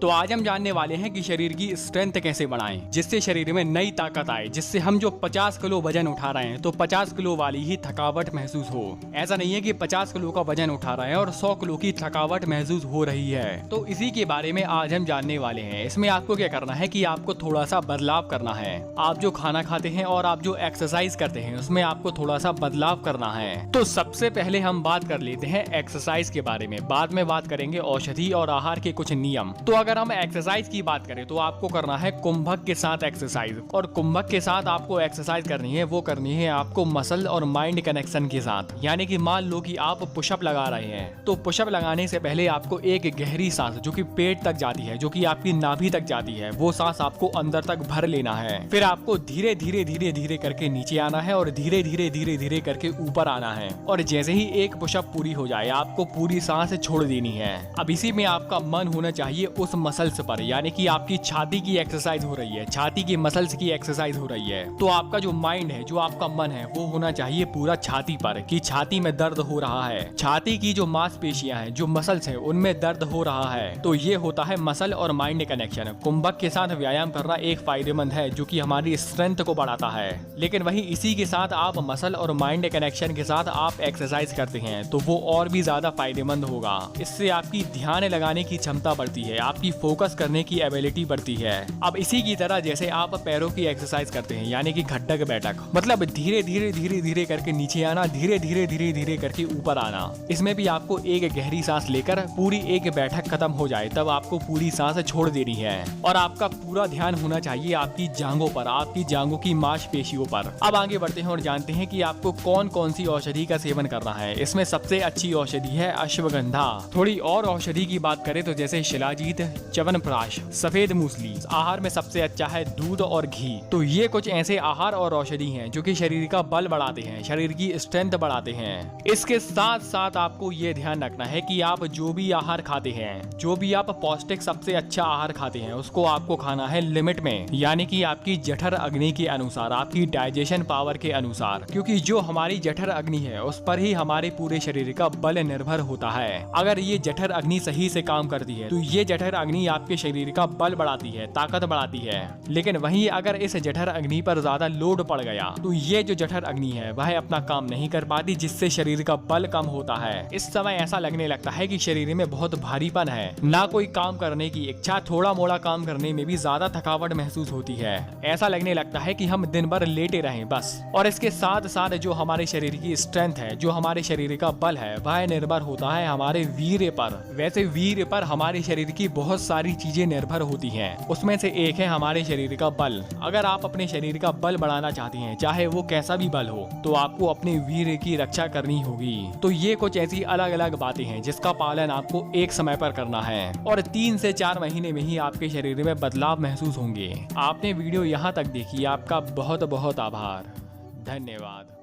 तो आज हम जानने वाले हैं कि शरीर की स्ट्रेंथ कैसे बढ़ाएं, जिससे शरीर में नई ताकत आए, जिससे हम जो 50 किलो वजन उठा रहे हैं तो 50 किलो वाली ही थकावट महसूस हो। ऐसा नहीं है कि 50 किलो का वजन उठा रहे हैं और 100 किलो की थकावट महसूस हो रही है। तो इसी के बारे में आज हम जानने वाले हैं। इसमें आपको क्या करना है कि आपको थोड़ा सा बदलाव करना है। आप जो खाना खाते हैं और आप जो एक्सरसाइज करते हैं उसमें आपको थोड़ा सा बदलाव करना है। तो सबसे पहले हम बात कर लेते हैं एक्सरसाइज के बारे में, बाद में बात करेंगे औषधि और आहार के कुछ नियम। तो अगर हम एक्सरसाइज की बात करें तो आपको करना है कुंभक के साथ एक्सरसाइज, और कुंभक के साथ आपको एक्सरसाइज करनी है, वो करनी है आपको मसल और माइंड कनेक्शन के साथ। यानी कि मान लो कि आप पुशअप लगा रहे हैं, तो पुशअप लगाने से पहले आपको एक गहरी सांस जो कि पेट तक जाती है, जो कि आपकी नाभि तक जाती है, वो सांस आपको अंदर तक भर लेना है। फिर आपको धीरे धीरे धीरे धीरे करके नीचे आना है और धीरे धीरे धीरे धीरे करके ऊपर आना है। और जैसे ही एक पुशअप पूरी हो जाए आपको पूरी सांस छोड़ देनी है। अब इसी में आपका मन होना चाहिए उस मसल्स पर, यानी कि आपकी छाती की एक्सरसाइज हो रही है, छाती की मसल्स की एक्सरसाइज हो रही है। तो आपका जो माइंड है, जो आपका मन है, वो होना चाहिए पूरा छाती पर, कि छाती में दर्द हो रहा है, छाती की जो मांसपेशियां हैं, जो मसल्स हैं, उनमें दर्द हो रहा है। तो ये होता है मसल और माइंड कनेक्शन। कुंभक के साथ व्यायाम करना एक फायदेमंद है, जो कि हमारी स्ट्रेंथ को बढ़ाता है। लेकिन वही इसी के साथ आप मसल और माइंड कनेक्शन के साथ आप एक्सरसाइज करते हैं तो वो और भी ज्यादा फायदेमंद होगा। इससे आपकी ध्यान लगाने की क्षमता बढ़ती है, आपकी फोकस करने की एबिलिटी बढ़ती है। अब इसी की तरह जैसे आप पैरों की एक्सरसाइज करते हैं, यानी कि घटक बैठक, मतलब धीरे धीरे धीरे धीरे करके नीचे आना, धीरे धीरे धीरे धीरे करके ऊपर आना। इसमें भी आपको एक गहरी सांस लेकर पूरी एक बैठक खत्म हो जाए तब आपको पूरी सांस छोड़ देनी है। और आपका पूरा ध्यान होना चाहिए आपकी जांघों पर, आपकी जांघों की मांसपेशियों पर। अब आगे बढ़ते हैं और जानते हैं कि आपको कौन कौन सी औषधि का सेवन करना है। इसमें सबसे अच्छी औषधि है अश्वगंधा। थोड़ी और औषधि की बात करें तो जैसे शिलाजीत, च्यवनप्राश, सफेद मूसली। आहार में सबसे अच्छा है दूध और घी। तो ये कुछ ऐसे आहार और औषधि हैं जो कि शरीर का बल बढ़ाते हैं, शरीर की स्ट्रेंथ बढ़ाते हैं। इसके साथ साथ आपको ये ध्यान रखना है कि आप जो भी आहार खाते हैं, जो भी आप पौष्टिक सबसे अच्छा आहार खाते हैं, उसको आपको खाना है लिमिट में, यानी कि आपकी जठर अग्नि के अनुसार, आपकी डाइजेशन पावर के अनुसार। क्योंकि जो हमारी जठर अग्नि है उस पर ही हमारे पूरे शरीर का बल निर्भर होता है। अगर ये जठर अग्नि सही से काम करती है तो ये जठर अग्नि आपके शरीर का बल बढ़ाती है, ताकत बढ़ाती है। लेकिन वहीं अगर इस जठर अग्नि पर ज्यादा लोड पड़ गया तो ये जो जठर अग्नि है वह अपना काम नहीं कर पाती, जिससे शरीर का बल कम होता है। इस समय ऐसा लगने लगता है कि शरीर में बहुत भारीपन है, ना कोई काम करने की इच्छा, थोड़ा मोड़ा काम करने में भी ज्यादा थकावट महसूस होती है। ऐसा लगने लगता है कि हम दिन भर लेटे रहें बस। और इसके साथ साथ जो हमारे शरीर की स्ट्रेंथ है, जो हमारे शरीर का बल है, वह निर्भर होता है हमारे वीर्य पर। वैसे वीर्य पर हमारे शरीर की बहुत सारी चीजें निर्भर होती हैं, उसमें से एक है हमारे शरीर का बल। अगर आप अपने शरीर का बल बढ़ाना चाहती हैं, चाहे वो कैसा भी बल हो, तो आपको अपने वीर्य की रक्षा करनी होगी। तो ये कुछ ऐसी अलग अलग बातें हैं जिसका पालन आपको एक समय पर करना है, और 3 से 4 महीने में ही आपके शरीर में बदलाव महसूस होंगे। आपने वीडियो यहाँ तक देखी, आपका बहुत बहुत आभार, धन्यवाद।